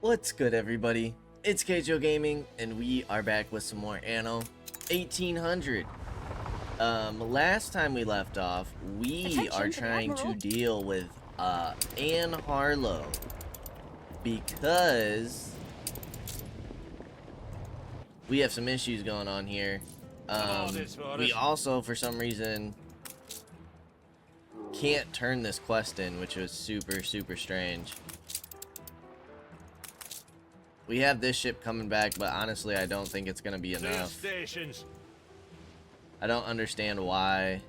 What's good, everybody? It's Kaige-O Gaming, and we are back with some more Anno 1800. Last time we left off, we are trying to deal with Anne Harlow because we have some issues going on here. We also, for some reason, can't turn this quest in, which was super strange. We have this ship coming back, but honestly, I don't think it's going to be enough. I don't understand why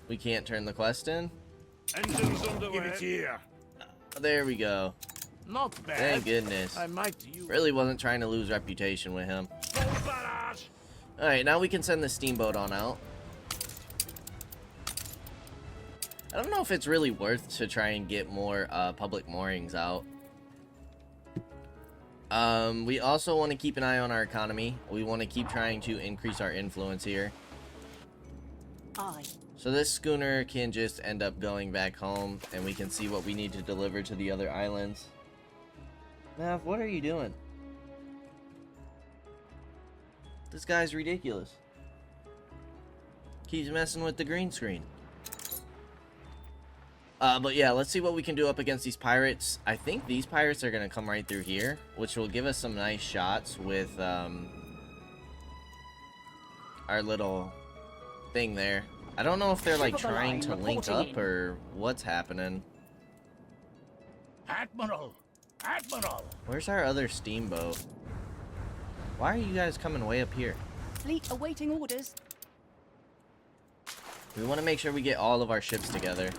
we can't turn the quest in. Engines underway. Give it here. There we go. Not bad. Thank goodness. I might really wasn't trying to lose reputation with him. Alright, now we can send the steamboat on out. I don't know if it's really worth to try and get more public moorings out. We also want to keep an eye on our economy. We want to keep trying to increase our influence here. So this schooner can just end up going back home, and we can see what we need to deliver to the other islands. Nav, what are you doing? This guy's ridiculous. Keeps messing with the green screen. But yeah, let's see what we can do up against these pirates. I think these pirates are going to come right through here, which will give us some nice shots with our little thing there. I don't know if they're like trying to link up or what's happening. Admiral! Where's our other steamboat? Why are you guys coming way up here? Fleet awaiting orders. We want to make sure we get all of our ships together.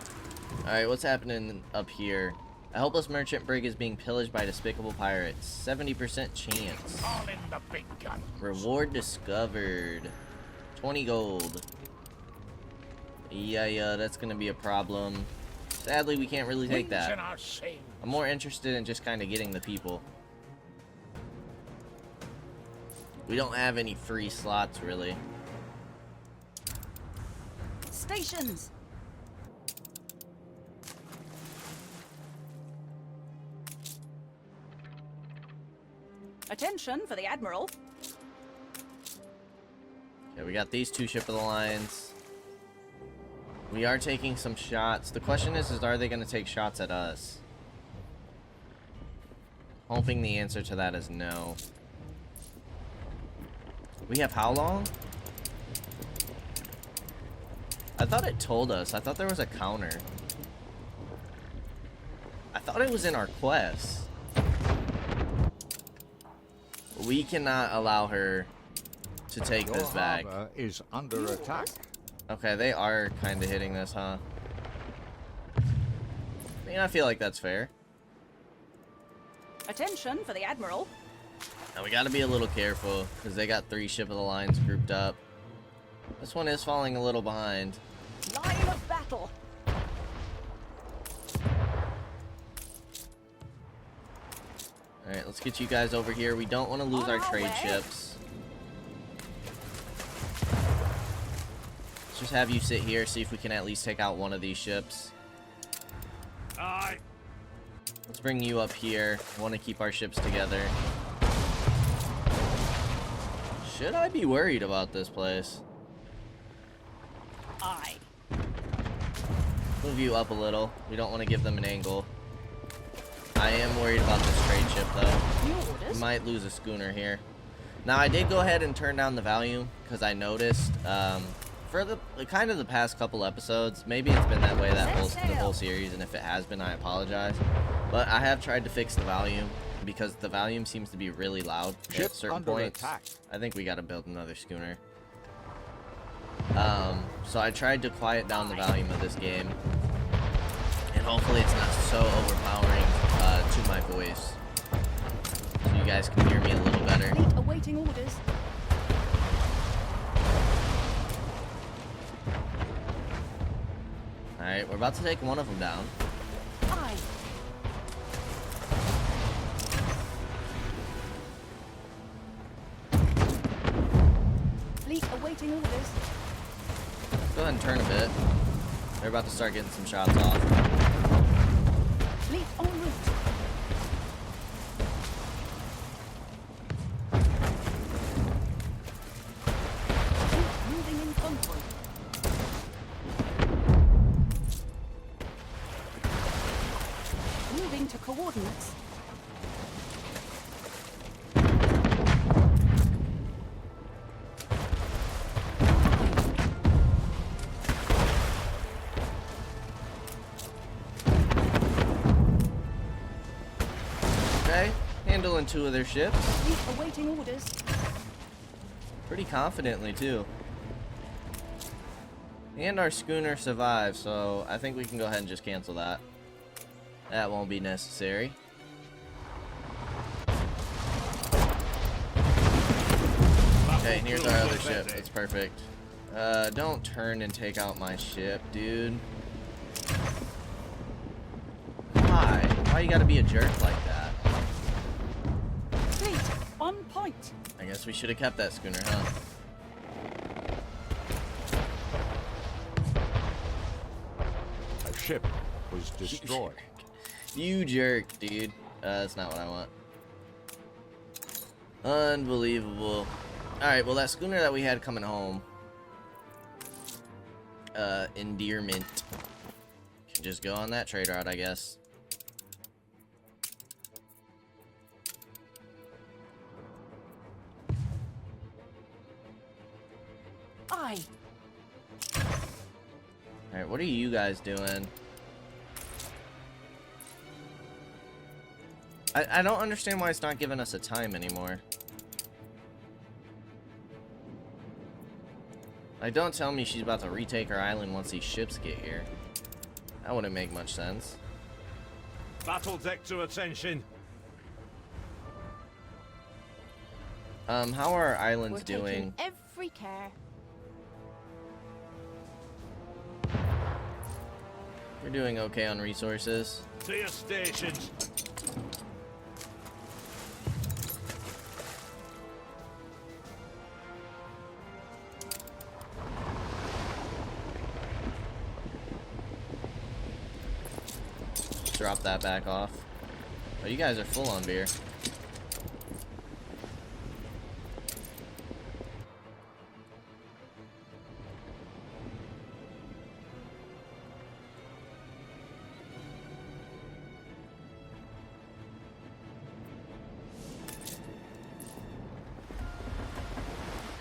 Alright, what's happening up here? A helpless merchant brig is being pillaged by despicable pirates. 70% chance. All in the big gun. Reward discovered. 20 gold. Yeah, that's gonna be a problem. Sadly, we can't really take that. I'm more interested in just kind of getting the people. We don't have any free slots, really. Stations! Attention for the Admiral. Okay, we got these two ship of the lines. We are taking some shots. The question is are they going to take shots at us? Hoping the answer to that is no. We have how long? I thought it told us. I thought there was a counter. I thought it was in our quest. We cannot allow her to take this back. Is under attack. Okay, they are kind of hitting this, huh? I mean, I feel like that's fair. Attention for the Admiral. Now we gotta be a little careful, because they got 3 ship of the lines grouped up. This one is falling a little behind. Line of battle. Alright, let's get you guys over here. We don't want to lose our trade ships. Let's just have you sit here, see if we can at least take out one of these ships. Aye. Let's bring you up here. We want to keep our ships together. Should I be worried about this place? Aye. Move you up a little. We don't want to give them an angle. I am worried about this trade ship, though. We might lose a schooner here. Now, I did go ahead and turn down the volume because I noticed for the kind of the past couple episodes, maybe it's been that way the whole series, and if it has been, I apologize. But I have tried to fix the volume because the volume seems to be really loud at certain points. I think we got to build another schooner. So I tried to quiet down the volume of this game, and hopefully it's not so overpowering to my voice, so you guys can hear me a little better. Fleet awaiting orders. Alright, we're about to take one of them down. Aye. Fleet awaiting orders. Go ahead and turn a bit. They're about to start getting some shots off. Fleet en route. Moving to coordinates. Okay, handling 2 of their ships. Fleet awaiting orders. Pretty confidently, too. And our schooner survived, so I think we can go ahead and just cancel that. That won't be necessary. Okay, here's our other ship. That's perfect. Don't turn and take out my ship, dude. Why? Why you gotta be a jerk like that? Fleet on point. I guess we should have kept that schooner, huh? A ship was destroyed. You jerk, dude. That's not what I want. Unbelievable. Alright, well that schooner that we had coming home. Endearment. Can just go on that trade route, I guess. Aye. Alright, what are you guys doing? I don't understand why it's not giving us a time anymore. Like, don't tell me she's about to retake her island once these ships get here. That wouldn't make much sense. Battle deck to attention. How are our islands We're doing? taking every care. We're doing okay on resources. To your stations. Drop that back off. Oh, you guys are full on beer.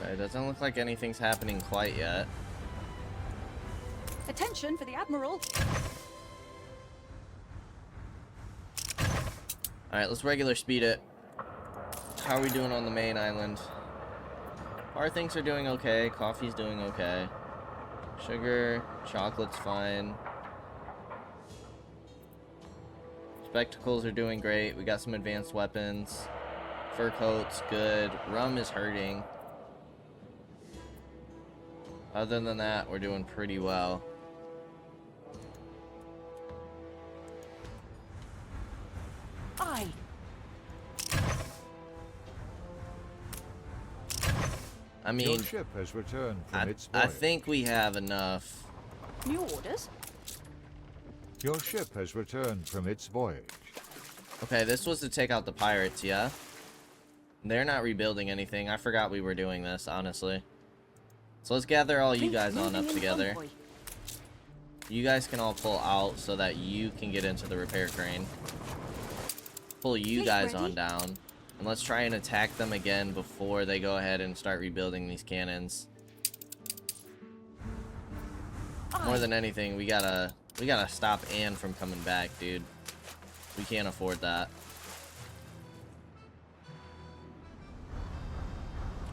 Okay, doesn't look like anything's happening quite yet. Attention for the Admiral. Alright, let's regular speed it. How are we doing on the main island? Our things are doing okay. Coffee's doing okay. Sugar, chocolate's fine. Spectacles are doing great. We got some advanced weapons. Fur coat's good. Rum is hurting. Other than that, we're doing pretty well. Aye. I mean, Your ship has returned from its I voyage. think we have enough. New orders. Your ship has returned from its voyage. Okay, this was to take out the pirates, yeah? They're not rebuilding anything. I forgot we were doing this, honestly. So let's gather all you Fleet guys on moving up in together. convoy. You guys can all pull out so that you can get into the repair crane. Pull you Fleet guys ready. on down. And let's try and attack them again before they go ahead and start rebuilding these cannons. More Aye. than anything, we gotta stop Anne from coming back, dude. We can't afford that.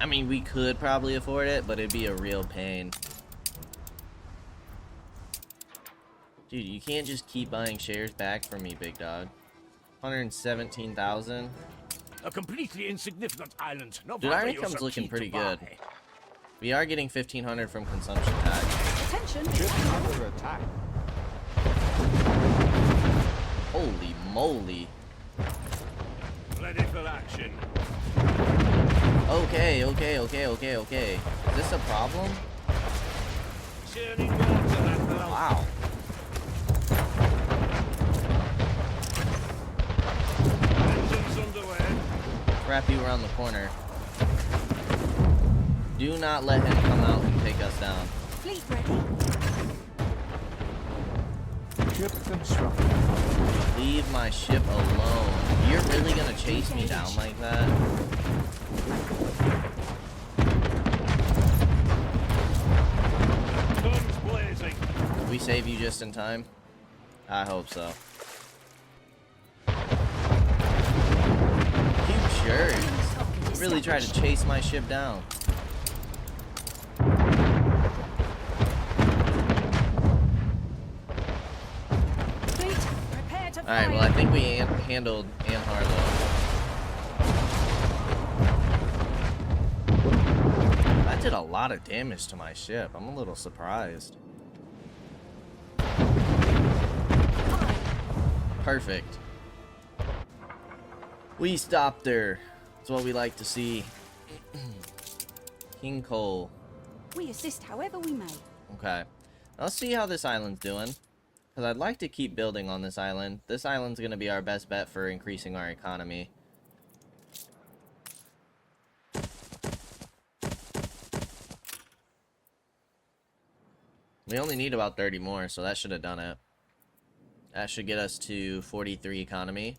I mean, we could probably afford it, but it'd be a real pain. Dude, you can't just keep buying shares back from me, big dog. 117,000. A completely insignificant island. No Dude, wonder our you're income's so looking keen to pretty buy. good. We are getting 1,500 from consumption tax. Attention. Ship under attack. Holy moly. Ready for action. Okay. Is this a problem? Churning water, Admiral. Wow. Engines underway. Wrap you around the corner. Do not let him come out and take us down. Fleet ready. Ship constructed. Leave my ship alone. You're really gonna chase me down like that? Guns blazing. Did we save you just in time? I hope so. You jerk. Really tried to chase my ship down. Alright, well I think we handled Anhar though. That did a lot of damage to my ship. I'm a little surprised. Perfect. We stopped her. That's what we like to see. King Cole. We assist however we may. Okay. Let's see how this island's doing. Because I'd like to keep building on this island. This island's going to be our best bet for increasing our economy. We only need about 30 more, so that should have done it. That should get us to 43 economy.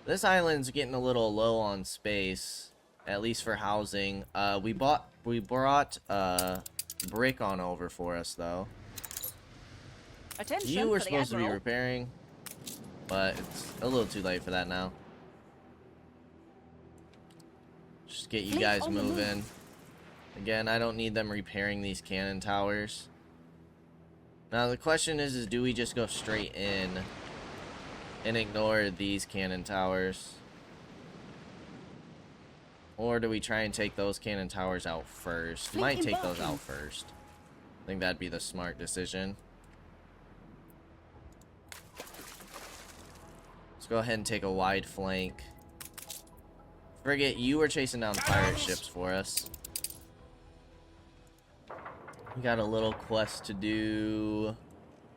This island's getting a little low on space, at least for housing. We brought brick on over for us, though. Attention You were for the supposed to be Admiral. repairing, but it's a little too late for that now. Just get you Fleet guys on the move. moving. Again, I don't need them repairing these cannon towers. Now the question is do we just go straight in and ignore these cannon towers? Or do we try and take those cannon towers out first? Fleet Might take those embarking. out first. I think that'd be the smart decision. Let's go ahead and take a wide flank. Frigate, you were chasing down pirate ships for us. We got a little quest to do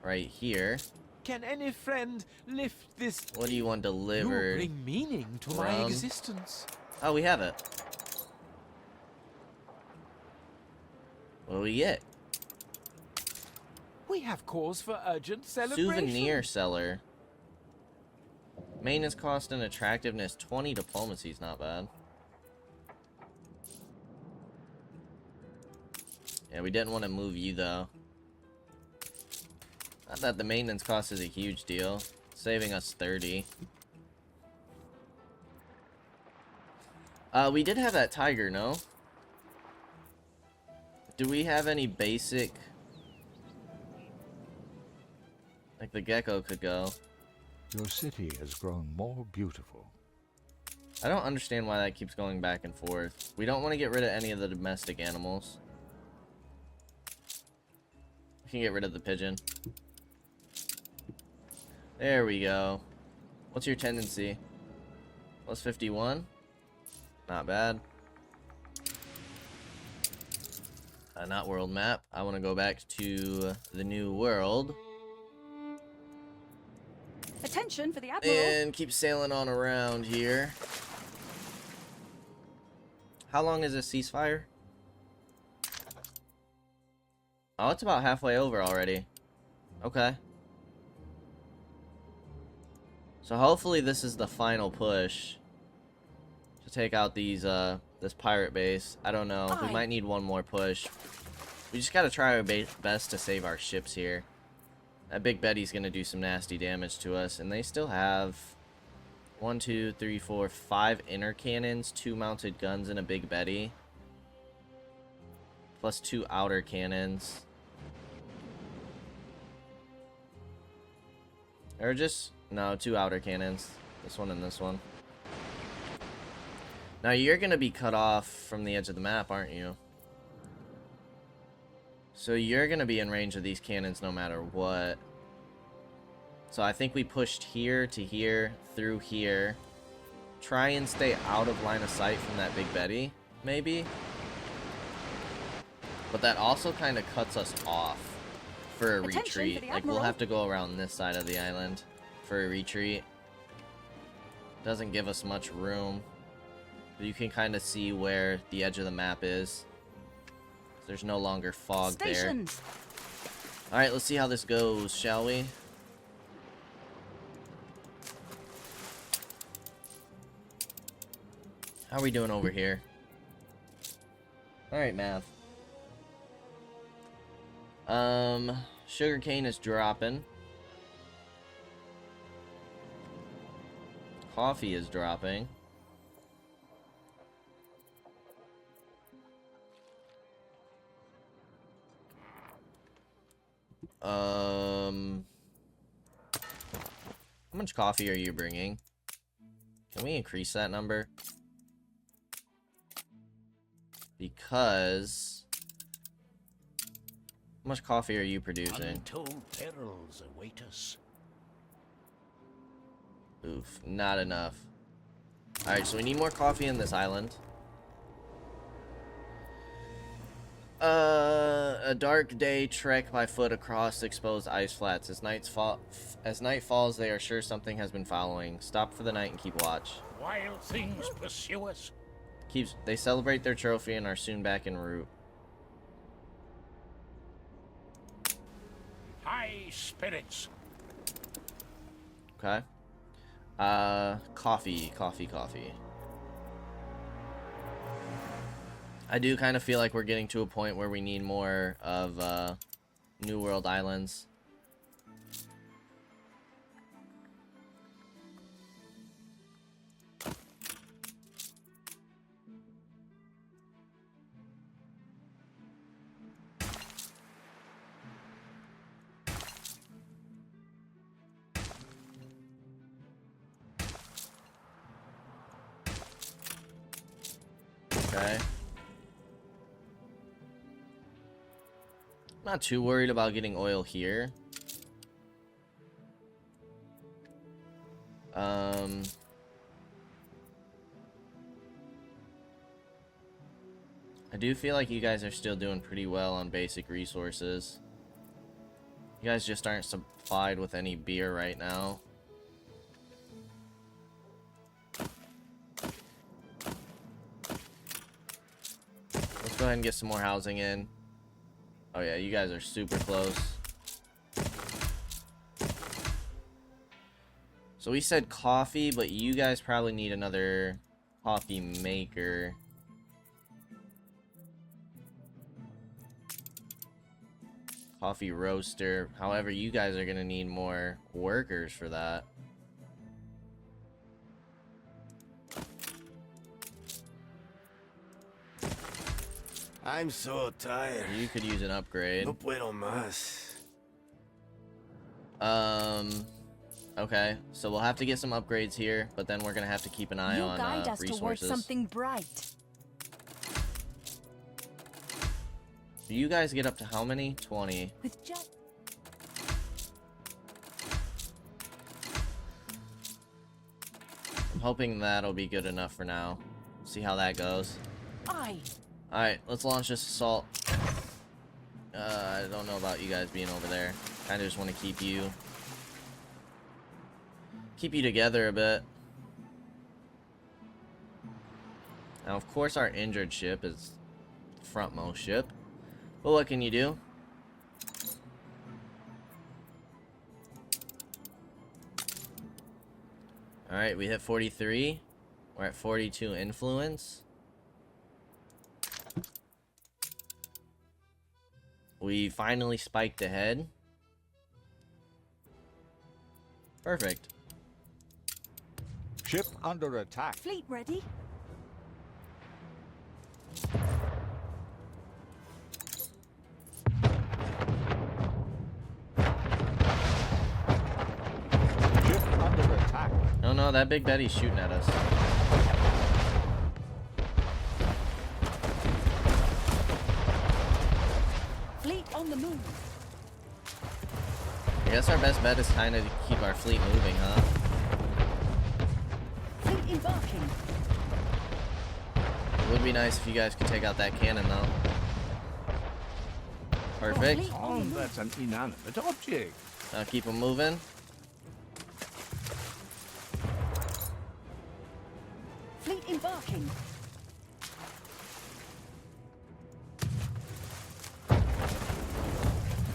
right here. Can any friend lift this? What do you want You delivered? bring meaning to my Rum. existence. Oh, we have it. What do we get? We have cause for urgent celebration. Souvenir seller. Maintenance cost and attractiveness 20. Diplomacy is not bad. Yeah, we didn't want to move you though. Not that the maintenance cost is a huge deal. Saving us 30. We did have that tiger, no? Do we have any basic... Like the gecko could go. Your city has grown more beautiful. I don't understand why that keeps going back and forth. We don't want to get rid of any of the domestic animals. We can get rid of the pigeon. There we go. What's your tendency? Plus 51? Not bad. Not world map. I want to go back to the new world. Attention for the Admiral. And keep sailing on around here. How long is this ceasefire? Oh, it's about halfway over already. Okay. So hopefully this is the final push to take out these this pirate base. I don't know. We might need one more push. We just gotta try our best to save our ships here. That Big Betty's gonna do some nasty damage to us, and they still have 1, 2, 3, 4, 5 inner cannons, 2 mounted guns, and a Big Betty, plus 2 outer cannons. Or just no, 2 outer cannons. This one and this one. Now you're gonna be cut off from the edge of the map, aren't you? So you're gonna be in range of these cannons no matter what. So I think we pushed here to here, through here. Try and stay out of line of sight from that Big Betty, maybe. But that also kind of cuts us off for a Attention retreat. for the Like we'll Admiral. have to go around this side of the island for a retreat. Doesn't give us much room. You can kind of see where the edge of the map is. There's no longer fog there. Stations. Alright, let's see how this goes, shall we? How are we doing over here? Alright, math. Sugarcane is dropping. Coffee is dropping. How much coffee are you bringing? Can we increase that number? Because... how much coffee are you producing? Untold perils await us. Oof, not enough. Alright, so we need more coffee in this island. A dark day trek by foot across exposed ice flats. As night falls, they are sure something has been following. Stop for the night and keep watch. Wild things pursue us. They celebrate their trophy and are soon back en route. High spirits. Okay. Coffee. I do kind of feel like we're getting to a point where we need more of, New World Islands. Okay. Not too worried about getting oil here. I do feel like you guys are still doing pretty well on basic resources. You guys just aren't supplied with any beer right now. Let's go ahead and get some more housing in. Oh yeah, you guys are super close. So we said coffee, but you guys probably need another coffee maker. Coffee roaster. However, you guys are gonna need more workers for that. I'm so tired. You could use an upgrade. No puedo más. Okay, so we'll have to get some upgrades here, but then we're gonna have to keep an eye You on guide us towards resources. something bright. Do you guys get up to how many? 20. With just I'm hoping that'll be good enough for now. See how that goes. Alright, let's launch this assault. I don't know about you guys being over there. Kinda just want to keep you together a bit. Now, of course, our injured ship is the frontmost ship. But what can you do? Alright, we hit 43. We're at 42 influence. We finally spiked ahead. Perfect. Ship under attack. fleet ready. Ship under attack. Oh no, that Big Betty's shooting at us. Fleet on the move. I guess our best bet is kind of to keep our fleet moving, huh? Fleet embarking. It would be nice if you guys could take out that cannon, though. Perfect. Fleet on the Oh, move. that's an inanimate object. Now keep them moving. Fleet embarking.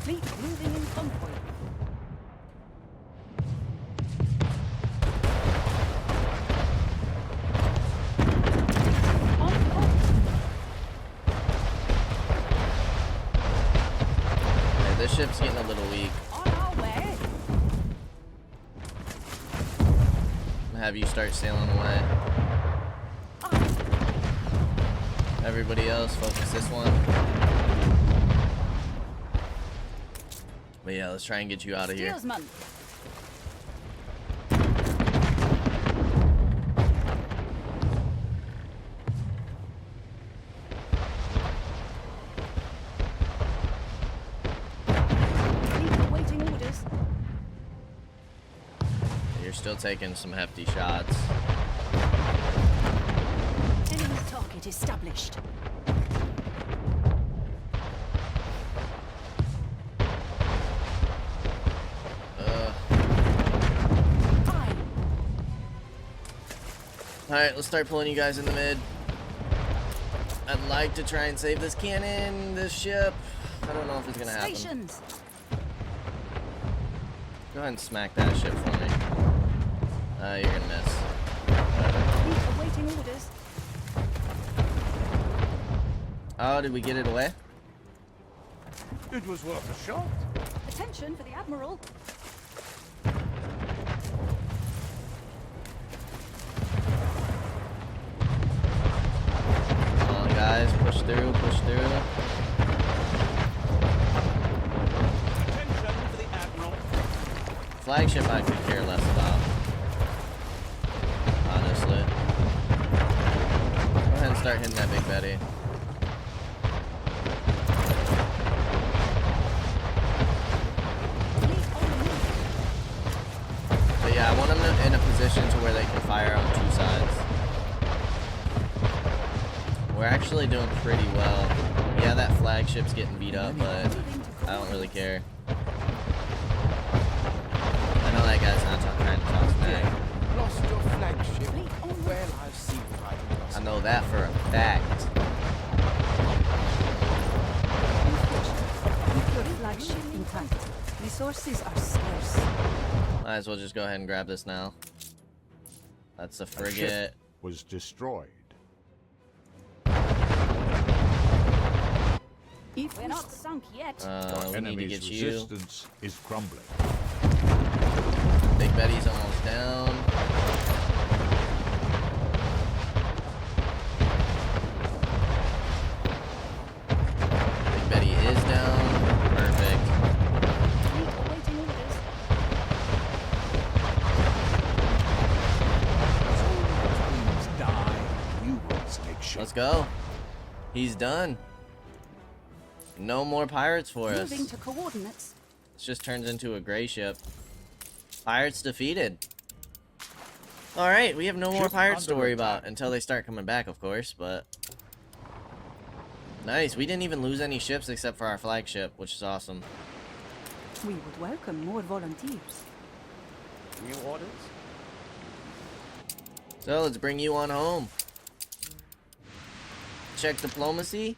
Fleet moving in convoy. have you start sailing away. Everybody else, focus this one. But yeah, let's try and get you out of here. Steelsman. Fleet awaiting orders. You're still taking some hefty shots. Enemy target established. Aye. Alright, let's start pulling you guys in the mid. I'd like to try and save this cannon, this ship. I don't know if it's gonna happen. Stations. Go ahead and smack that ship for me. You're gonna miss. Fleet awaiting orders. Oh, did we get it away? It was worth a shot. Attention for the Admiral. Come on, guys, push through, push through. Attention for the Admiral. Flagship I could care less about. Honestly. Go ahead and start hitting that Big Betty. Fleet on the move. But yeah, I want them in a position to where they can fire on two sides. We're actually doing pretty well. Yeah, that flagship's getting beat up, but I don't really care. I know that guy's not trying to talk smack. Lost your flagship. Fleet on the Well, I've seen fighting. I know that for a fact. flagship intact. Resources are scarce. Might as well just go ahead and grab this now. That's the A frigate. ship was destroyed. If we're not sunk yet. Our We need to enemy's get you. resistance is crumbling. Big Betty's almost down. Big Betty is down. Perfect. Fleet awaiting orders. Queens die. You will take ship. Let's go. He's done. No more pirates for us. Moving to coordinates. This just turns into a gray ship. Pirates defeated. Alright, we have no more Ship pirates to under worry attack. about until they start coming back, of course, but... Nice, we didn't even lose any ships except for our flagship, which is awesome. We would welcome more volunteers. New orders? So, let's bring you on home. Check diplomacy.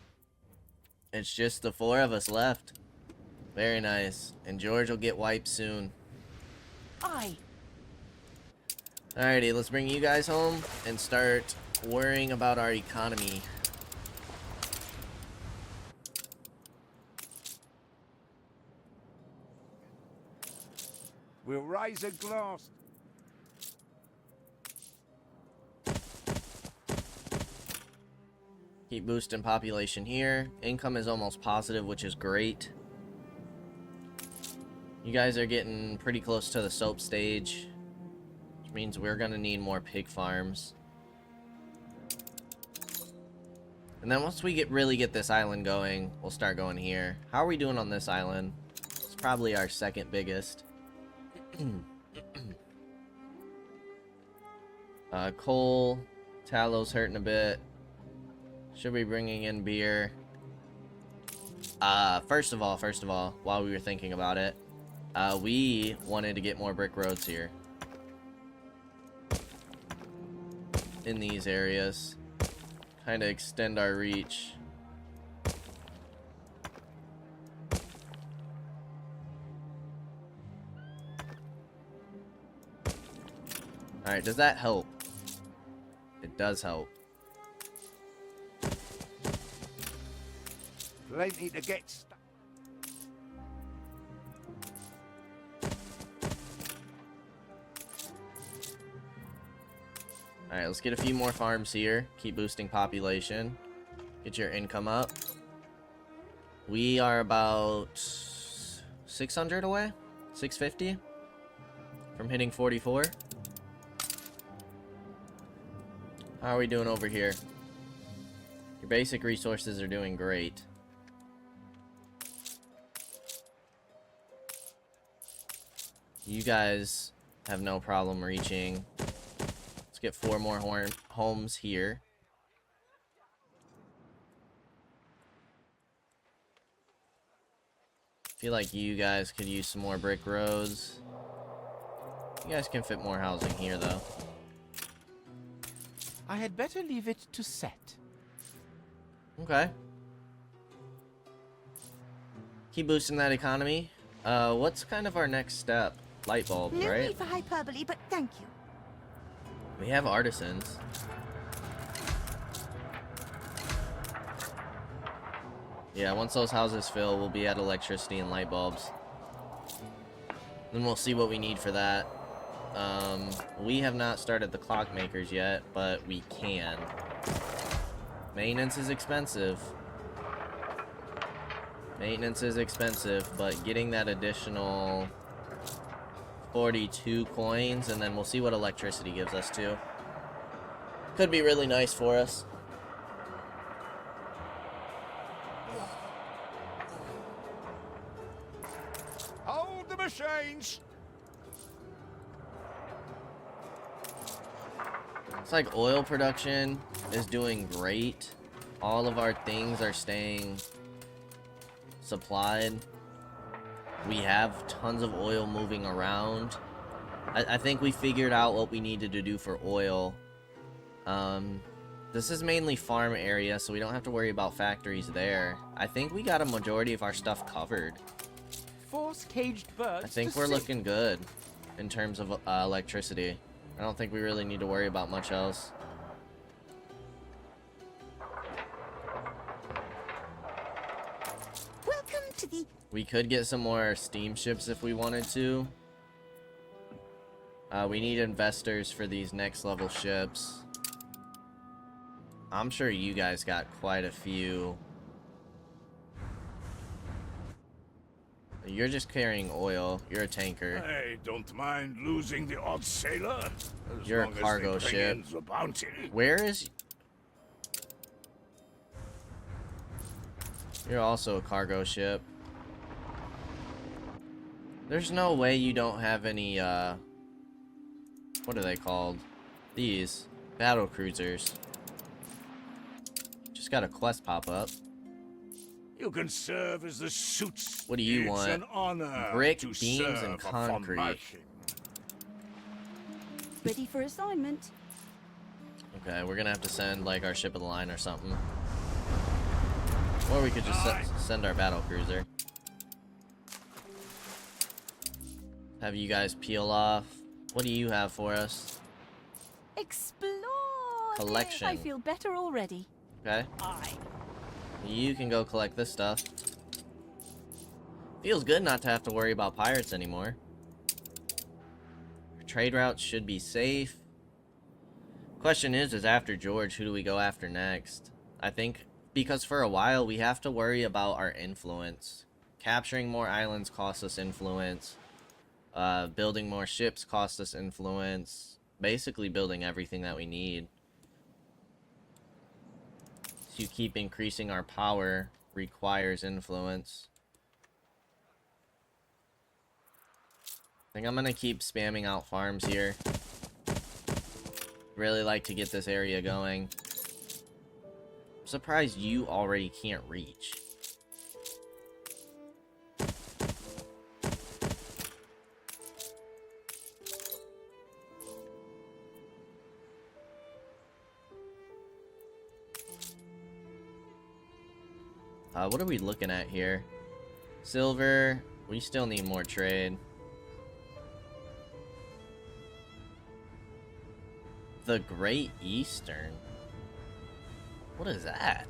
It's just the 4 of us left. Very nice. And George will get wiped soon. Aye. Alrighty, let's bring you guys home and start worrying about our economy. We'll raise a glass. Keep boosting population here. Income is almost positive, which is great. You guys are getting pretty close to the soap stage, which means we're gonna need more pig farms. And then once we really get this island going, we'll start going here. How are we doing on this island? It's probably our second biggest. Coal, tallow's hurting a bit. Should be bringing in beer. First of all, while we were thinking about it, we wanted to get more brick roads here. In these areas. Kind of extend our reach. Alright, does that help? It does help. Plenty to get stuck. Alright, let's get a few more farms here. Keep boosting population. Get your income up. We are about 600 away? 650? From hitting 44. How are we doing over here? Your basic resources are doing great. You guys have no problem reaching. Let's get 4 more homes here. Feel like you guys could use some more brick roads. You guys can fit more housing here, though. I had better leave it to set. Okay. Keep boosting that economy. What's kind of our next step? Light bulbs, No right? need for hyperbole, but thank you. We have artisans. Yeah, once those houses fill, we'll be at electricity and light bulbs. Then we'll see what we need for that. We have not started the clock makers yet, but we can. Maintenance is expensive. Maintenance is expensive, but getting that additional 42 coins, and then we'll see what electricity gives us too. Could be really nice for us. Hold the machines! It's like oil production is doing great. All of our things are staying supplied. We have tons of oil moving around. I think we figured out what we needed to do for oil. This is mainly farm area, so we don't have to worry about factories there. I think we got a majority of our stuff covered. Force caged birds. I think to we're sing. looking good in terms of electricity. I don't think we really need to worry about much else. Welcome to the... We could get some more steamships if we wanted to. We need investors for these next level ships. I'm sure you guys got quite a few. You're just carrying oil. You're a tanker. I don't mind losing the odd sailor. As You're a long as cargo they bring ship. in the bounty. Where is... You're also a cargo ship. There's no way you don't have any, what are they called? These. Battle cruisers. Just got a quest pop up. You can serve as the suits. What do you It's want? an honor Brick, to beams, serve and upon concrete. my king. Ready for assignment. Okay, we're gonna have to send, like, our ship of the line or something. Or we could just send our battle cruiser. Have you guys peel off. What do you have for us? Explore! Collection. I feel better already. Okay. Aye. You can go collect this stuff. Feels good not to have to worry about pirates anymore. Our trade routes should be safe. Question is after George, who do we go after next? I think because for a while we have to worry about our influence. Capturing more islands costs us influence. Building more ships costs us influence. Basically building everything that we need. To keep increasing our power requires influence. I think I'm gonna keep spamming out farms here. Really like to get this area going. I'm surprised you already can't reach. What are we looking at here? Silver. We still need more trade. The Great Eastern. What is that?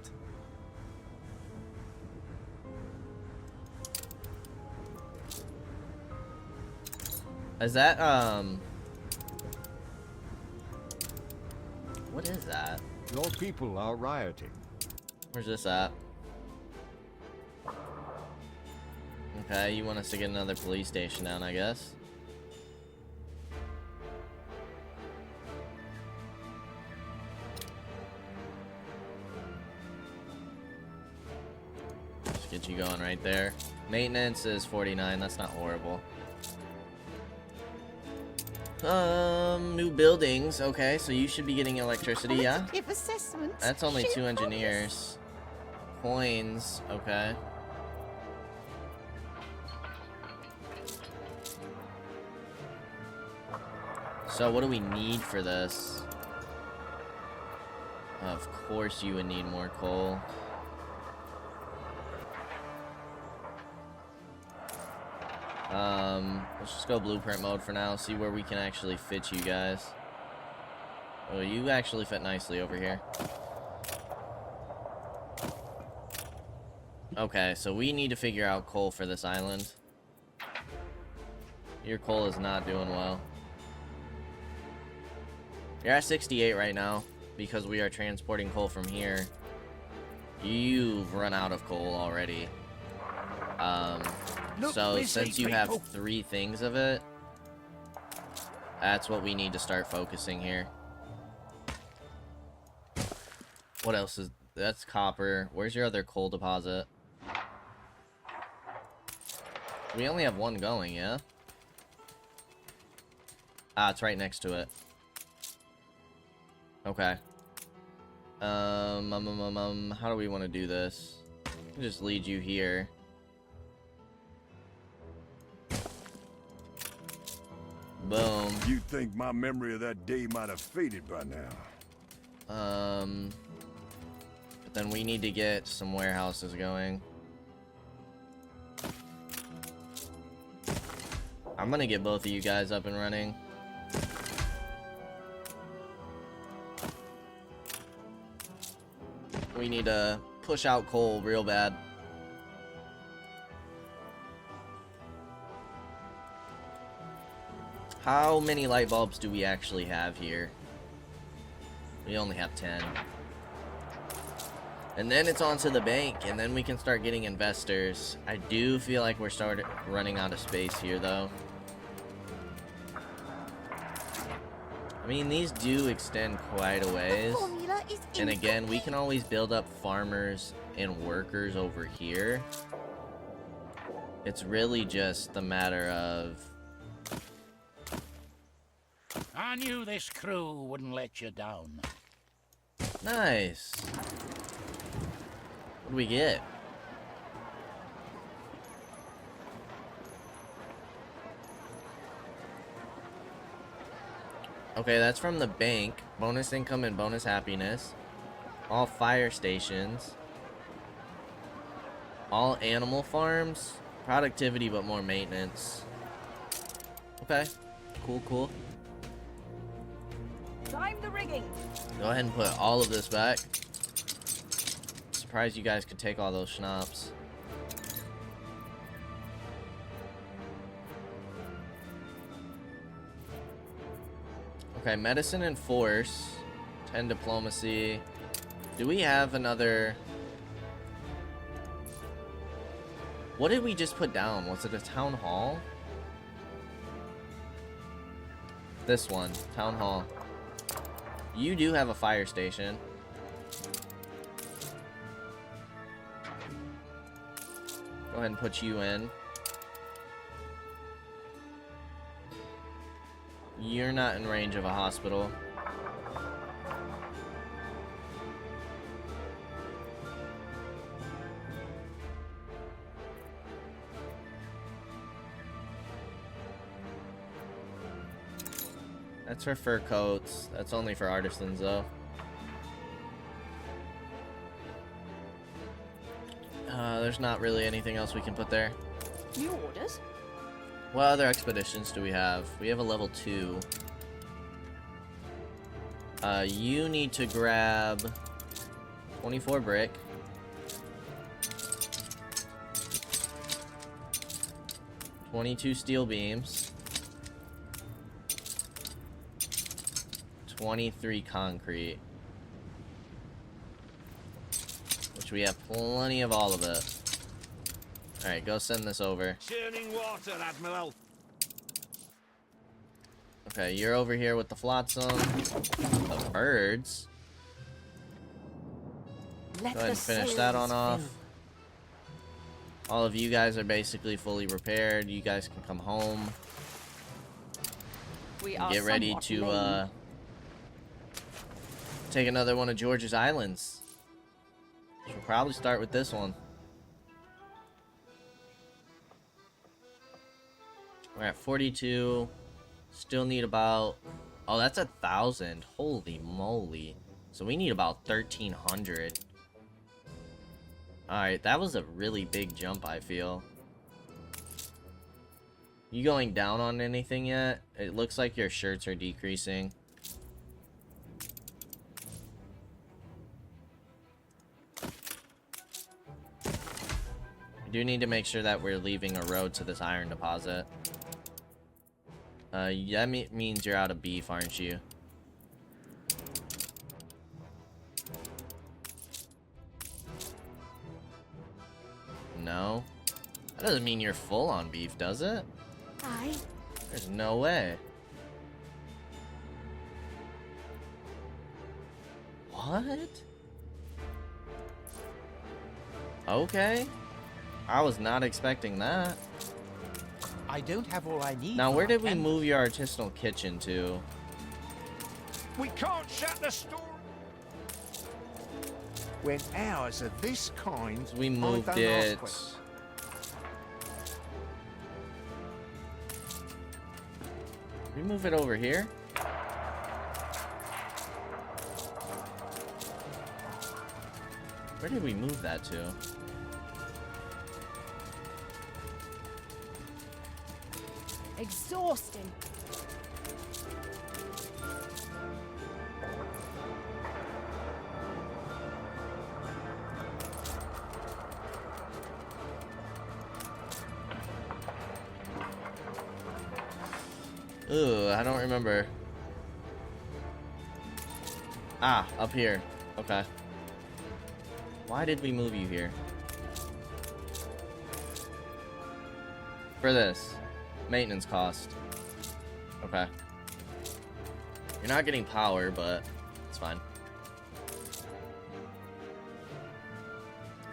Is that, What is that? Your people are rioting. Where's this at? Okay, you want us to get another police station down, I guess. Just get you going right there. Maintenance is 49, that's not horrible. New buildings. Okay, so you should be getting electricity, yeah? Positive assessment. That's only Shoot 2 bonus. engineers. Coins, okay. So what do we need for this? Of course you would need more coal. Let's just go blueprint mode for now, see where we can actually fit you guys. Oh, you actually fit nicely over here. Okay, so we need to figure out coal for this island. Your coal is not doing well. You're at 68 right now because we are transporting coal from here. You've run out of coal already. Look, So busy since you have people. 3 things of it, that's what we need to start focusing here. What else is... That's copper. Where's your other coal deposit? We only have 1 going, yeah? Ah, it's right next to it. Okay. How do we want to do this? I'll just lead you here. Boom. You think my memory of that day might have faded by now? But then we need to get some warehouses going. I'm gonna get both of you guys up and running. We need to push out coal real bad. How many light bulbs do we actually have here? We only have 10. And then it's on to the bank, and then we can start getting investors. I do feel like we're running out of space here, though. I mean, these do extend quite a ways. The formula is And again, we can always build up farmers and workers over here. It's really just the matter of... I knew this crew wouldn't let you down. Nice. What do we get? Okay, that's from the bank. Bonus income and bonus happiness. All fire stations. All animal farms. Productivity, but more maintenance. Okay. Cool, cool. Climb the rigging. Go ahead and put all of this back. Surprised you guys could take all those schnapps. Okay, medicine and force. 10 diplomacy. Do we have another... What did we just put down? Was it a town hall? This one, town hall. You do have a fire station. Go ahead and put you in. You're not in range of a hospital. That's for fur coats. That's only for artisans, though. There's not really anything else we can put there. New orders? What other expeditions do we have? We have a level 2. You need to grab 24 brick. ...22 steel beams. 23 concrete. Which we have plenty of all of it. Alright, go send this over. Churning water, Admiral. Okay, you're over here with the flotsam. The birds. Let Go ahead and finish that on off. All of you guys are basically fully repaired. You guys can come home. Get ready to take another one of George's islands. We'll probably start with this one. We're at 42. Still need about... Oh, that's 1,000. Holy moly. So we need about 1,300. Alright, that was a really big jump, I feel. You going down on anything yet? It looks like your shirts are decreasing. We do need to make sure that we're leaving a road to this iron deposit. That means you're out of beef, aren't you? No? That doesn't mean you're full on beef, does it? Aye. There's no way. What? Okay. I was not expecting that. I don't have all I need. Now, where did we and move your artisanal kitchen to? We can't shut the store. when hours of this kind, We I moved don't it. ask questions. We move it over here. Where did we move that to? Exhausting. Ooh, I don't remember. Ah, up here. Okay. Why did we move you here? For this. Maintenance cost. Okay. You're not getting power, but it's fine.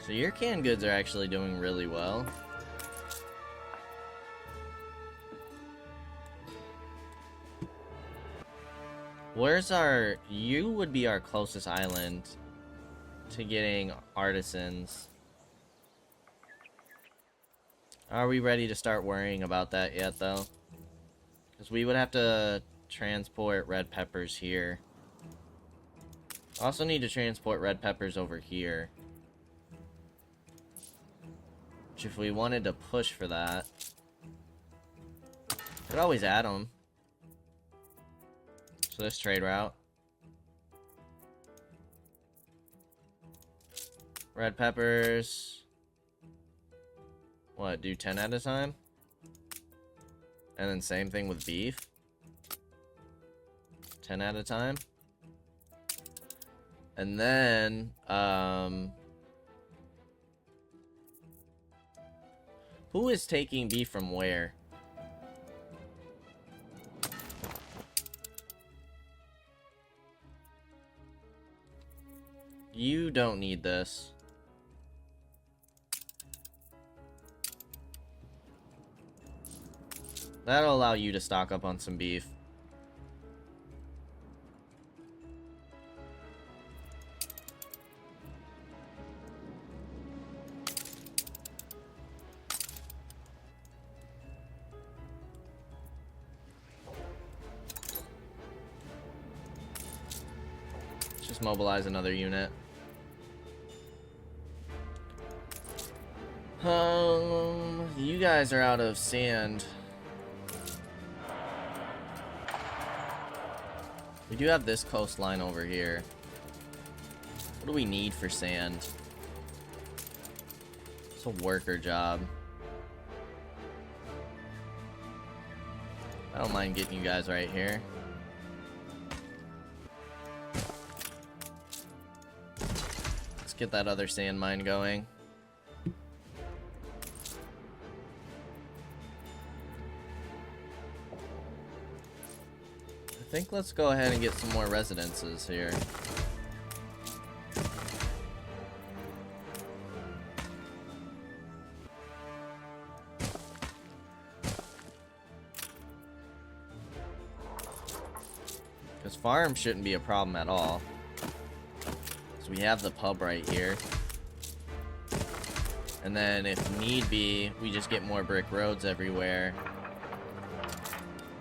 So your canned goods are actually doing really well. Where's our... You would be our closest island to getting artisans. Are we ready to start worrying about that yet, though? Because we would have to transport red peppers here. Also need to transport red peppers over here. Which, if we wanted to push for that, could always add them. So this trade route. Red peppers. What, do 10 at a time? And then same thing with beef. 10 at a time. And then, who is taking beef from where? You don't need this. That'll allow you to stock up on some beef. Let's just mobilize another unit. You guys are out of sand. We do have this coastline over here. What do we need for sand? It's a worker job. I don't mind getting you guys right here. Let's get that other sand mine going. I think let's go ahead and get some more residences here. Because farm shouldn't be a problem at all. So we have the pub right here. And then if need be, we just get more brick roads everywhere.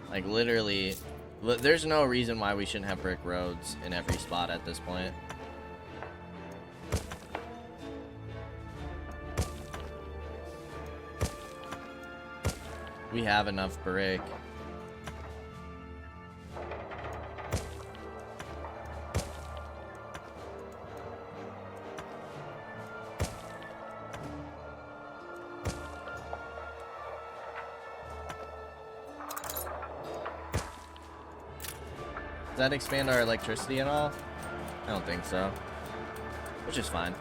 Like literally, there's no reason why we shouldn't have brick roads in every spot at this point. We have enough brick. Does that expand our electricity at all? I don't think so. Which is fine.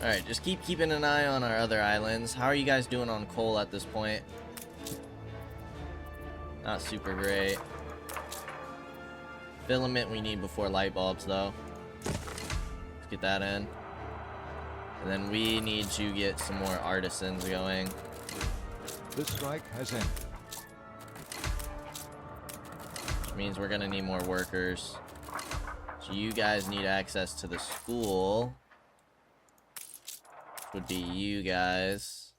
Alright, just keeping an eye on our other islands. How are you guys doing on coal at this point? Not super great. Filament we need before light bulbs though. Get that in. And then we need to get some more artisans going. The strike has ended. Which means we're gonna need more workers. So you guys need access to the school. Which would be you guys.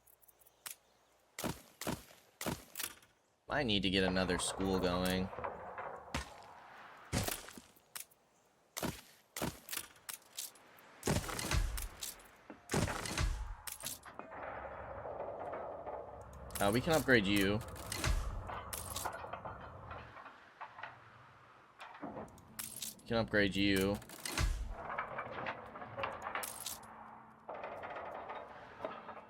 I need to get another school going. We can upgrade you. We can upgrade you.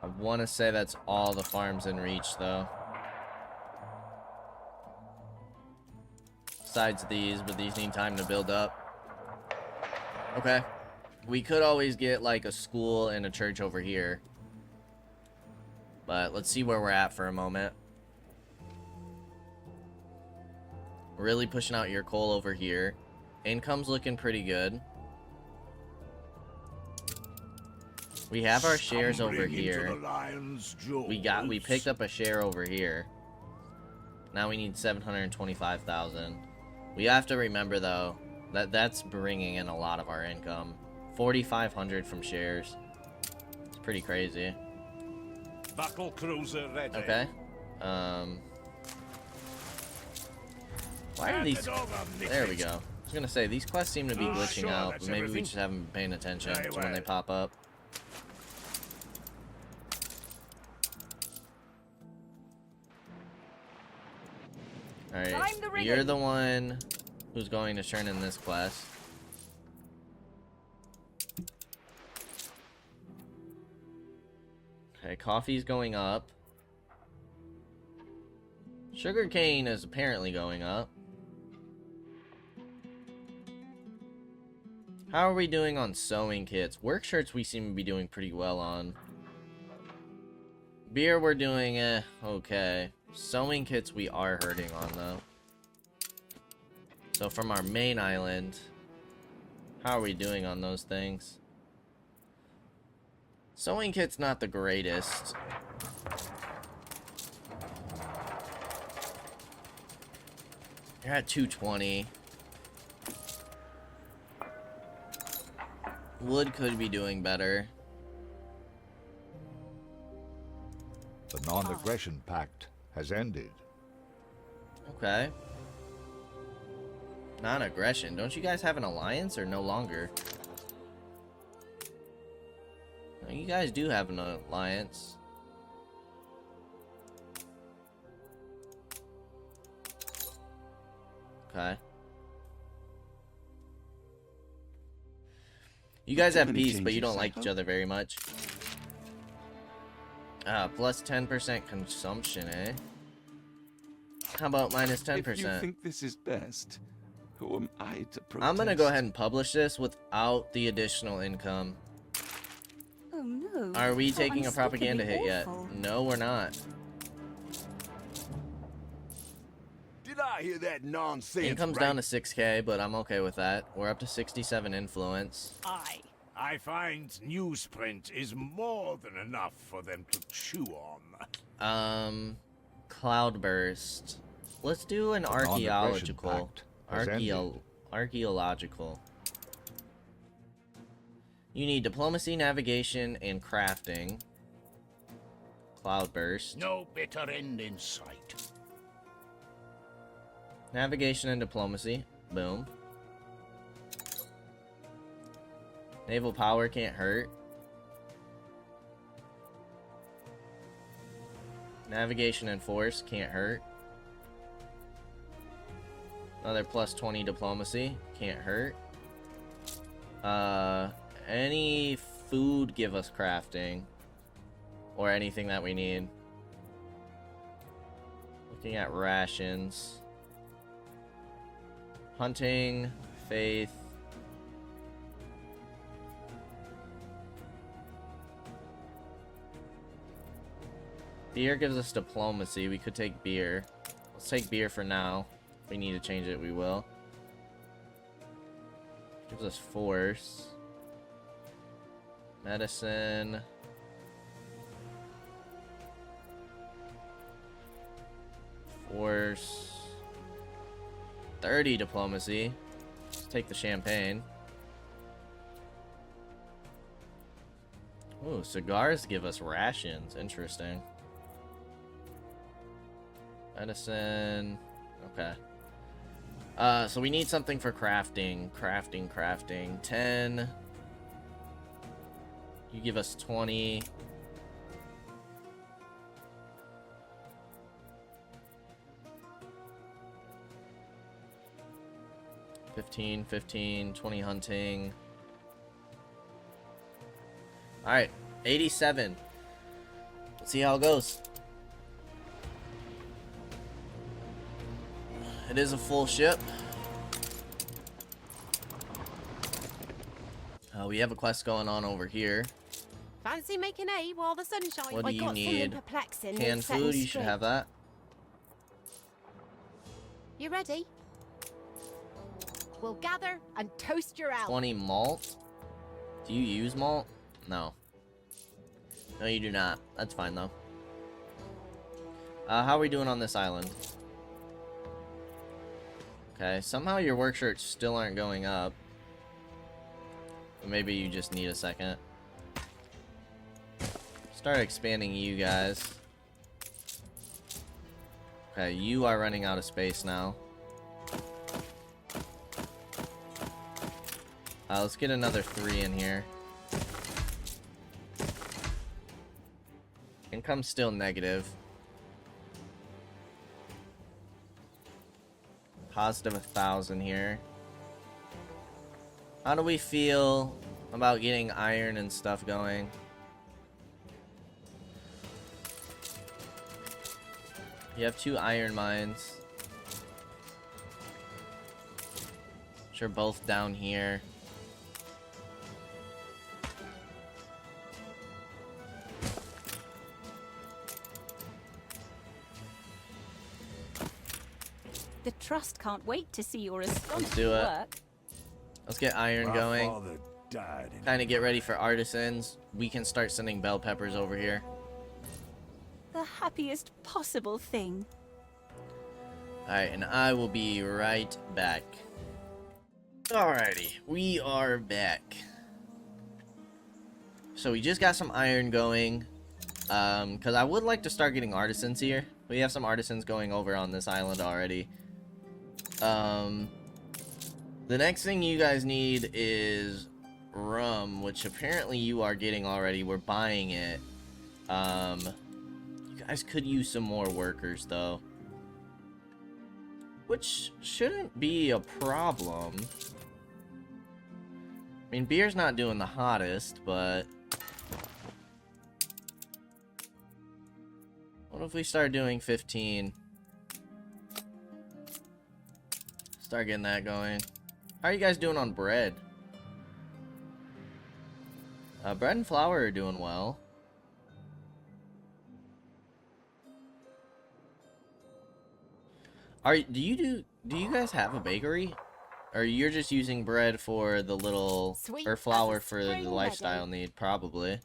I want to say that's all the farms in reach, though. Besides these, but these need time to build up. Okay. We could always get, like, a school and a church over here. But let's see where we're at for a moment. Really pushing out your coal over here. Income's looking pretty good. We have our shares over here. We picked up a share over here. Now we need 725,000. We have to remember though that that's bringing in a lot of our income. 4,500 from shares. It's pretty crazy. Battle cruiser ready. Okay. Why are these... There we go. I was gonna say, these quests seem to be glitching out, but maybe we just haven't been paying attention to when they pop up. Alright, you're the one who's going to turn in this quest. Okay, coffee's going up. Sugarcane is apparently going up. How are we doing on sewing kits? Work shirts we seem to be doing pretty well on. Beer we're doing okay. Sewing kits we are hurting on though. So from our main island, how are we doing on those things? Sewing kit's not the greatest. You're at 220. Wood could be doing better. The non-aggression pact has ended. Okay. Non-aggression. Don't you guys have an alliance or no longer? No, you guys do have an alliance. Okay. You guys have peace, but you don't like each other very much. Plus 10% consumption, eh? How about minus 10%? If you think this is best, who am I to protest? I'm gonna go ahead and publish this without the additional income. Oh no. Are we how taking a propaganda hit unspeakably yet? No, we're not. Did I hear that nonsense? Income's right? down to 6k, but I'm okay with that. We're up to 67 influence. Aye. I find newsprint is more than enough for them to chew on. Cloudburst. Let's do an archaeological. Archaeological. You need diplomacy, navigation, and crafting. Cloudburst. No better end in sight. Navigation and diplomacy. Boom. Naval power can't hurt. Navigation and force can't hurt. Another plus 20 diplomacy can't hurt. Any food give us crafting or anything that we need. Looking at rations. Hunting, faith. Beer gives us diplomacy. We could take beer. Let's take beer for now. If we need to change it, we will. Gives us force. Medicine. Force. 30 diplomacy. Let's take the champagne. Ooh, cigars give us rations. Interesting. Medicine. Okay. So we need something for crafting. Crafting. 10. You give us 20. $15, 20 hunting. Alright, 87. Let's see how it goes. It is a full ship. We have a quest going on over here. Fancy making hay while the sun shines. What do you got need? something perplexing Canned that's setting food, you should straight. have that. You ready? We'll gather and toast your out. 20 malt. Do you use malt? No. No, you do not. That's fine, though. How are we doing on this island? Okay, somehow your work shirts still aren't going up. But maybe you just need a second. Start expanding you guys. Okay, you are running out of space now. Let's get another 3 in here. Income's still negative. Positive 1,000 here. How do we feel about getting iron and stuff going? You have 2 iron mines. Which are both down here. The trust can't wait to see your astonishing do it. work. Let's get iron My going. father died in Kind of get ready for artisans. We can start sending bell peppers over here. The happiest possible thing. Alright, and I will be right back. Alrighty, we are back. So we just got some iron going. Because I would like to start getting artisans here. We have some artisans going over on this island already. The next thing you guys need is rum, which apparently you are getting already. We're buying it. You guys could use some more workers, though. Which shouldn't be a problem. I mean, beer's not doing the hottest, but... What if we start doing 15? Start getting that going. How are you guys doing on bread? Bread and flour are doing well. Do you guys have a bakery? Or you're just using bread for the little, Sweet or as flour a for the spring lifestyle wedding. need? Probably.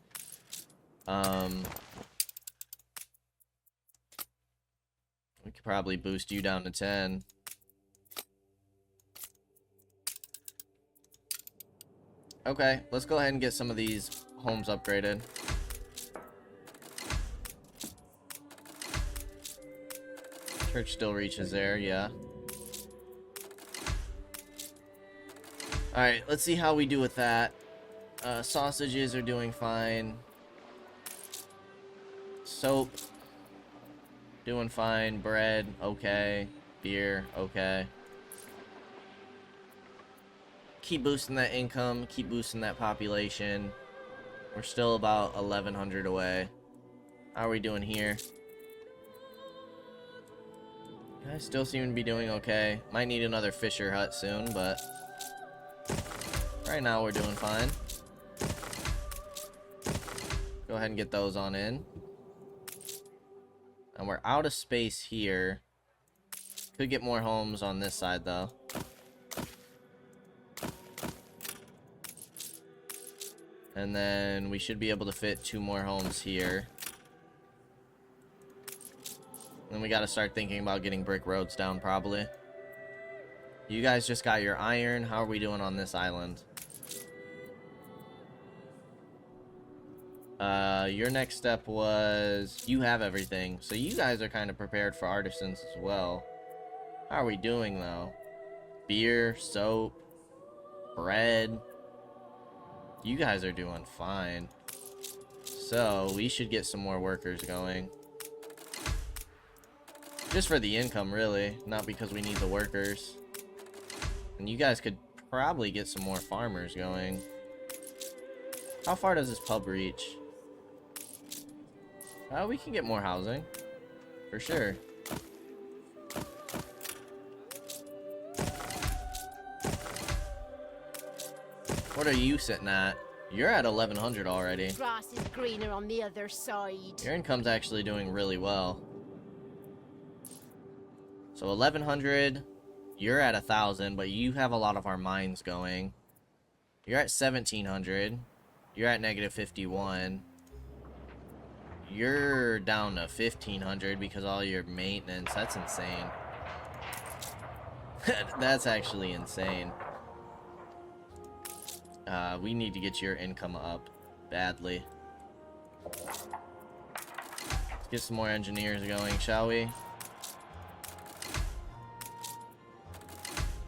We could probably boost you down to 10. Okay, let's go ahead and get some of these homes upgraded. Church still reaches there, yeah. Alright, let's see how we do with that. Sausages are doing fine. Soap, doing fine. Bread, okay. Beer, okay. Keep boosting that income, keep boosting that population. We're still about 1,100 away. How are we doing here? I still seem to be doing okay. Might need another Fisher hut soon, but right now we're doing fine. Go ahead and get those on in. And we're out of space here. Could get more homes on this side though. And then we should be able to fit 2 more homes here. Then we gotta start thinking about getting brick roads down probably. You guys just got your iron. How are we doing on this island? Your next step was you have everything. So you guys are kind of prepared for artisans as well. How are we doing though? Beer, soap, bread. You guys are doing fine. So we should get some more workers going. Just for the income, really. Not because we need the workers. And you guys could probably get some more farmers going. How far does this pub reach? We can get more housing. For sure. What are you sitting at? You're at 1,100 already. Grass is greener on the other side. Your income's actually doing really well. So 1,100, you're at 1,000, but you have a lot of our mines going. You're at 1,700. You're at negative 51. You're down to 1,500 because all your maintenance. That's insane. That's actually insane. We need to get your income up badly. Let's get some more engineers going, shall we?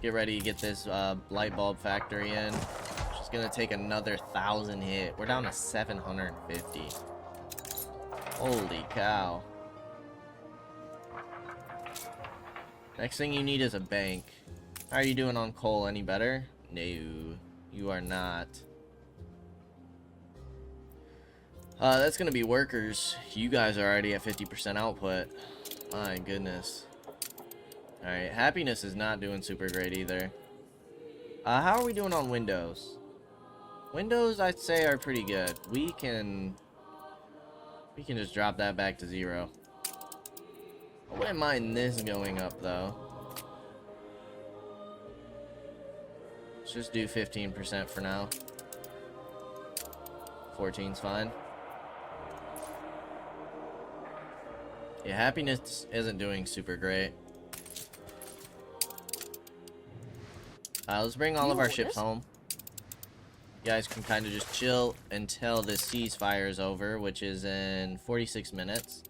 Get ready to get this light bulb factory in. It's gonna take another 1,000 hit. We're down to 750. Holy cow. Next thing you need is a bank. How are you doing on coal? Any better? No, you are not. That's gonna be workers. You guys are already at 50% output. My goodness. Alright, happiness is not doing super great either. How are we doing on windows? Windows, I'd say, are pretty good. We can just drop that back to 0. I wouldn't mind this going up, though. Let's just do 15% for now. 14's fine. Yeah, happiness isn't doing super great. Let's bring all of our ships home. You guys can kind of just chill until this ceasefire is over, which is in 46 minutes.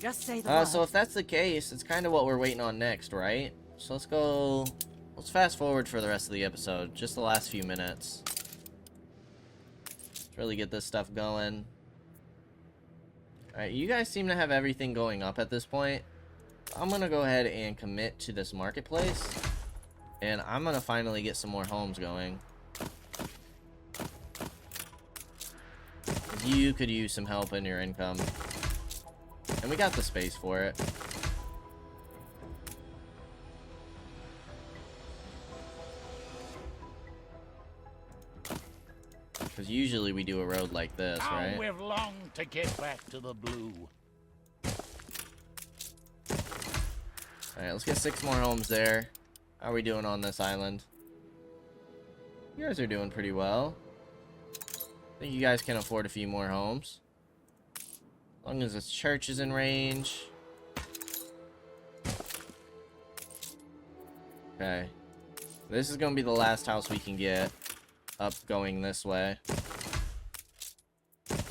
Just say the So if that's the case, it's kind of what we're waiting on next, right? So let's fast forward for the rest of the episode, just the last few minutes. Let's really get this stuff going. Alright, you guys seem to have everything going up at this point. I'm gonna go ahead and commit to this marketplace. And I'm gonna finally get some more homes going. You could use some help in your income. And And we got the space for it. Because usually we do a road like this, How right? we've longed to get back to the blue. Alright, let's get 6 more homes there. How are we doing on this island? You guys are doing pretty well. I think you guys can afford a few more homes. As long as this church is in range. Okay. This is going to be the last house we can get up going this way.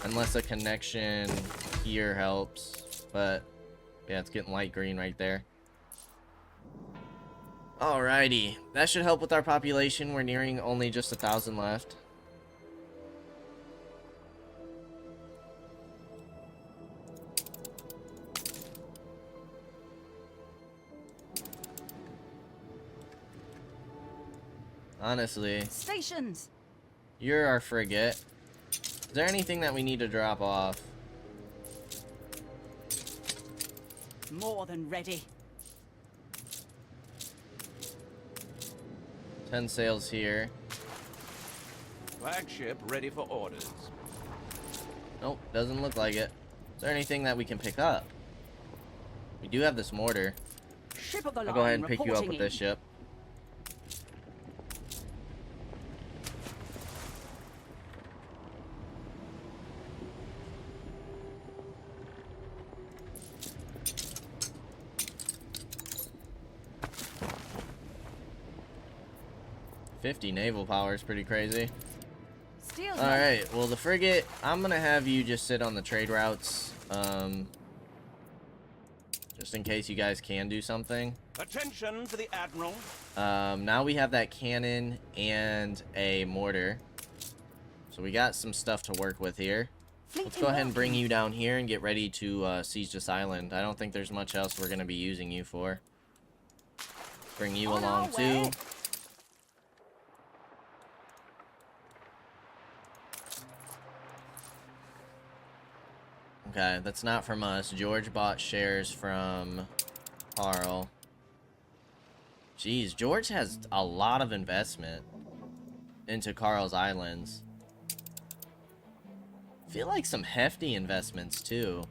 Unless a connection here helps. But, yeah, it's getting light green right there. Alrighty. That should help with our population. We're nearing only just 1,000 left. Honestly, Stations. you're our frigate. Is there anything that we need to drop off? More than ready. 10 sails here. Flagship ready for orders. Nope, doesn't look like it. Is there anything that we can pick up? We do have this mortar. Ship of the line. I'll go ahead and pick you up reporting with this in. ship. $50 naval power is pretty crazy. Steelsman. Alright, well the frigate, I'm gonna have you just sit on the trade routes. Just in case you guys can do something. Attention to the Admiral. Now we have that cannon and a mortar. So we got some stuff to work with here. Let's go ahead and bring you down here and get ready to siege this island. I don't think there's much else we're gonna be using you for. Bring you along too. Okay, that's not from us. George bought shares from Carl. Jeez, George has a lot of investment into Carl's islands. I feel like some hefty investments too.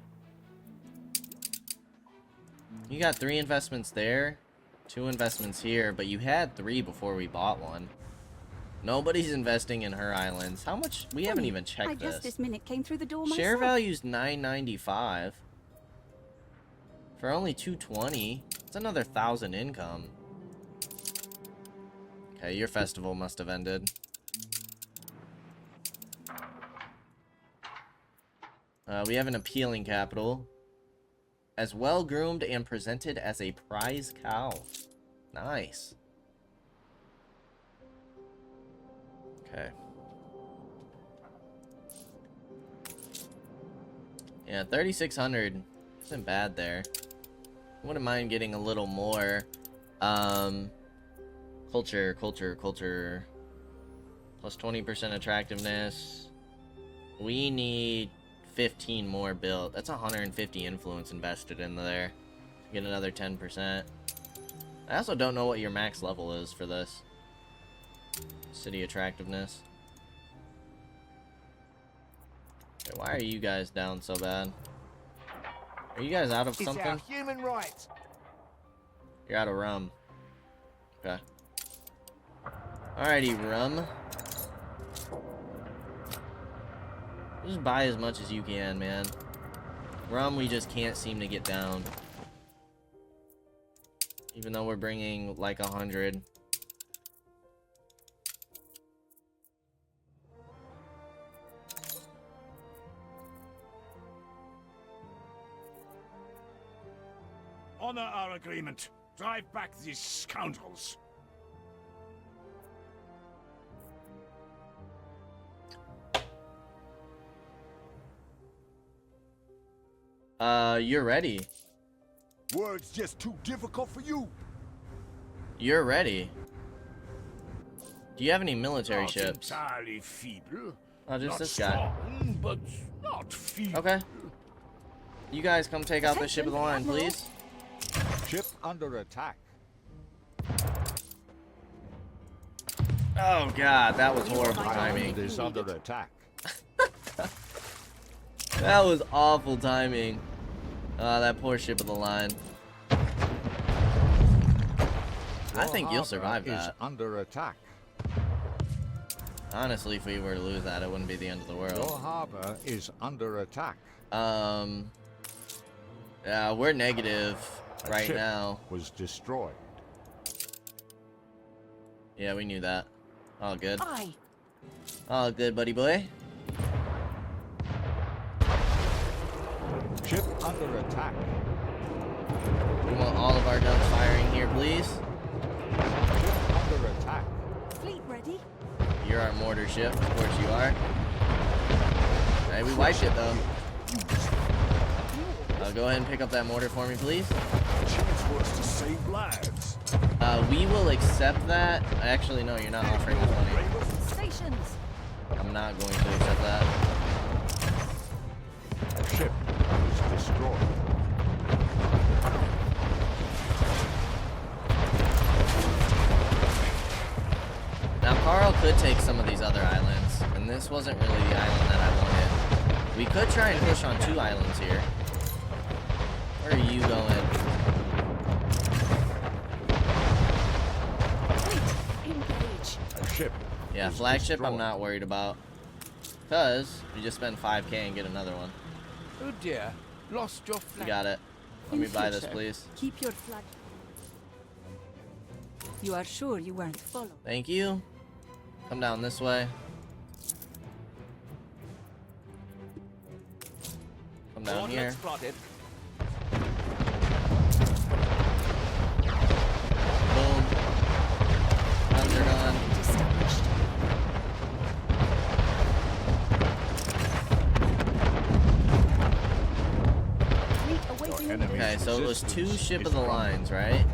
You got 3 investments there, 2 investments here, but you had 3 before we bought one. Nobody's investing in her islands. How much? We haven't even checked I just this. this minute came through the door myself. Share value's $9.95 for only 220. It's another 1,000 income. Okay, your festival must have ended. We have an appealing capital, as well groomed and presented as a prize cow. Nice. Okay. Yeah, 3,600 isn't bad there. Wouldn't mind getting a little more. Culture. Plus 20% attractiveness. We need 15 more built. That's 150 influence invested in there. Get another 10%. I also don't know what your max level is for this. City attractiveness. Okay, why are you guys down so bad? Are you guys out of something? It's our human rights. You're out of rum. Okay. Alrighty, rum. Just buy as much as you can, man. Rum, we just can't seem to get down. Even though we're bringing like 100. Honor our agreement. Drive back these scoundrels. You're ready. Words just too difficult for you. You're ready. Do you have any military Not ships? entirely feeble. Oh, just Not this guy. strong, but not feeble. Okay. You guys come take out the ship of the line, please. Ship under attack. Oh god, that was horrible Island timing. is under attack. That was awful timing. That poor ship of the line. I think you'll survive Is that. under attack. Honestly, if we were to lose that, it wouldn't be the end of the Your world. harbor is under attack. Yeah, we're negative A right ship now. was destroyed. Yeah, we knew that. All good. Aye. All good, buddy boy. Ship under attack. We want all of our guns firing here, please. Ship under attack. Fleet ready? You're our mortar ship, of course you are. Hey, we wiped it though. Go ahead and pick up that mortar for me, please. Chance for us to save lives. We will accept that. Actually, no, you're not offering us money. Stations. I'm not going to accept that. Ship was destroyed. Now, Carl could take some of these other islands, and this wasn't really the island that I wanted. We could try and push on 2 islands here. Where are you going? Engage. A ship. Yeah, was flagship I'm destroyed. not worried about. Because we just spend 5k and get another one. Oh dear, lost your You flag. got it. Let me buy this, future. please. Keep your flag. You are sure you weren't followed? Thank you. Come down this way. Come down here. Spotted. Boom. Guns are done. Established. Fleet awaiting Your orders. Okay, so it was 2 resistance ship is of the gone. lines, right?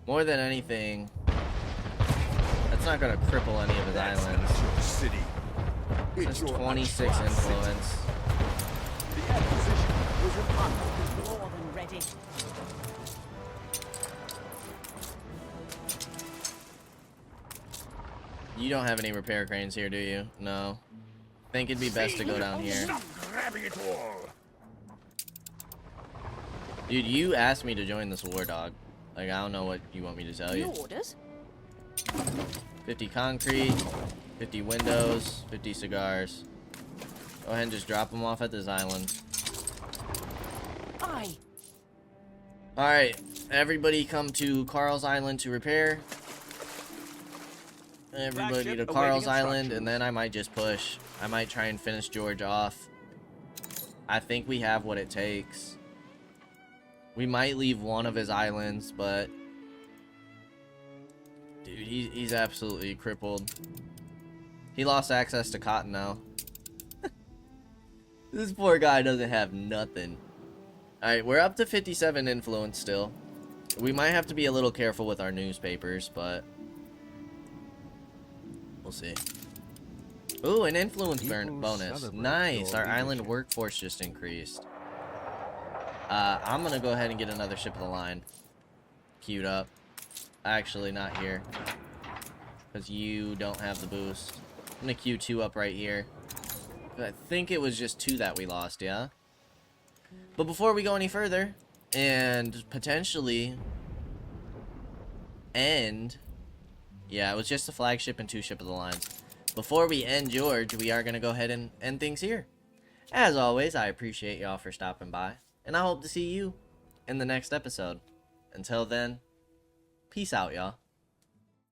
More than anything, that's not gonna cripple any of his islands. Your city. Just your 26 atrocity. influence. The acquisition was an honor. More than ready. You don't have any repair cranes here, do you? No. Think it'd be best to go down here. Stop grabbing it all. Dude, you asked me to join this war, dog. Like, I don't know what you want me to tell New you. orders? 50 concrete, 50 windows, 50 cigars. Go ahead and just drop them off at this island. Aye. Alright, everybody come to Carl's Island to repair. Everybody Flagship to awaiting Carl's Island, instructions. and then I might just push. I might try and finish George off. I think we have what it takes. We might leave one of his islands, but... Dude, he's absolutely crippled. He lost access to cotton now. This poor guy doesn't have nothing. Alright, we're up to 57 influence still. We might have to be a little careful with our newspapers, but... we'll see. Ooh, an influence People bonus. celebrate Nice, your our island leadership. workforce just increased. I'm gonna go ahead and get another ship of the line queued up. Actually, not here, because you don't have the boost. I'm gonna queue 2 up right here. I think it was just 2 that we lost, yeah? But before we go any further, and potentially end... yeah, it was just a flagship and 2 ship of the line. Before we end George, we are gonna go ahead and end things here. As always, I appreciate y'all for stopping by, and I hope to see you in the next episode. Until then, peace out, y'all.